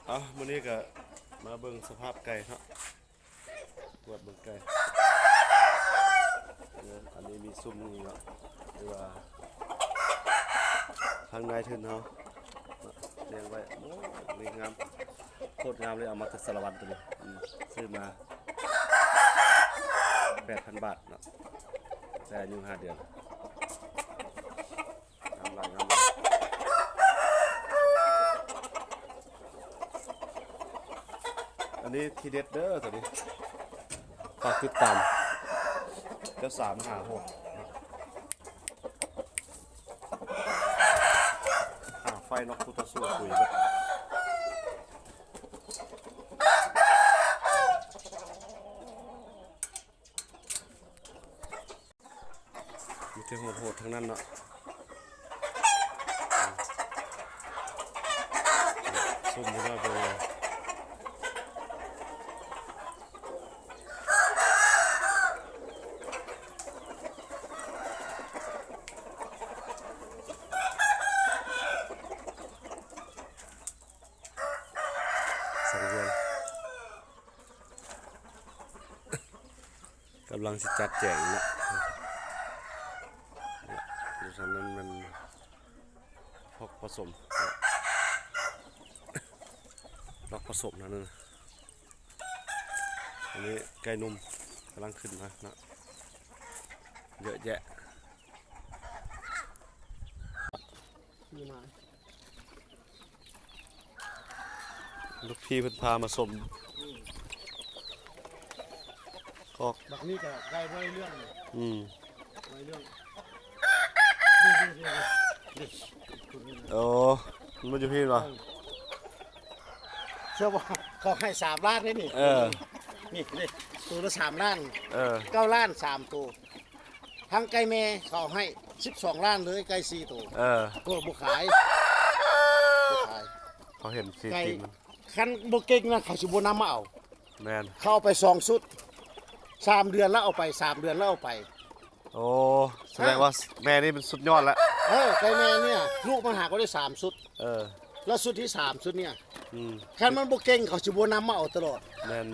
มื้อนี้ก็มาเบิ่งสภาพไก่เนาะตรวจเบิ่งไก่อันนี้มีซุ้มนี่เนาะหรือว่าข้างในทึนเฮาเลี้ยงไว้โอ้นี่งามโคตรงามเลยเอามาจากสารวัตรตัวนี้ซื้อมา 8,000 บาทเนาะแต่อายุ5 เดือนงามหลายอันนี้ทีเด็ดเด้อตัวนี้ฝากติดตามเจ้า356ไฟนกพุทธสู้คุยกันมีแต่โหดๆทั้งนั้นเนาะซุ่มมาไปเลยสังเวียนกำลังสิจัดแจงเนาะดูทำนั้นมันพกผสมล็อกผสมนั่นนะอันนี้ไก่นุ่มกำลังขึ้นมานะเยอะแยะลูกพี่เพิ่นพามาสมก็บักนี้ก็ได้ไว้เรื่องเลยไว้เรื่องโอ้มันอยู่พี่เหรอเชื่อว่าเขาให้3 ล้านนี่นี่นี่ตัวละ3 ล้าน9 ล้าน3 ตัวทั้งไก่แม่เขาให้12 ล้านเลยไก่4 ตัวตัวบุขายเขาเห็นสีไก่ติมันคันบุเก่งนะเขาสิบนำมาเอาแมนเขาเอาไป2 ชุด3 เดือนแล้วเอาไป3 เดือนแล้วเอาไปโอ้แสดงว่าแม่นี่เป็นสุดยอดแล้วไก่แม่เนี่ยลูกมันหาก็ได้3 ชุดแล้วชุดที่3 ชุดเนี่ยคันมันบุเก่งเขาสิบนำมาเอาตลอดแมน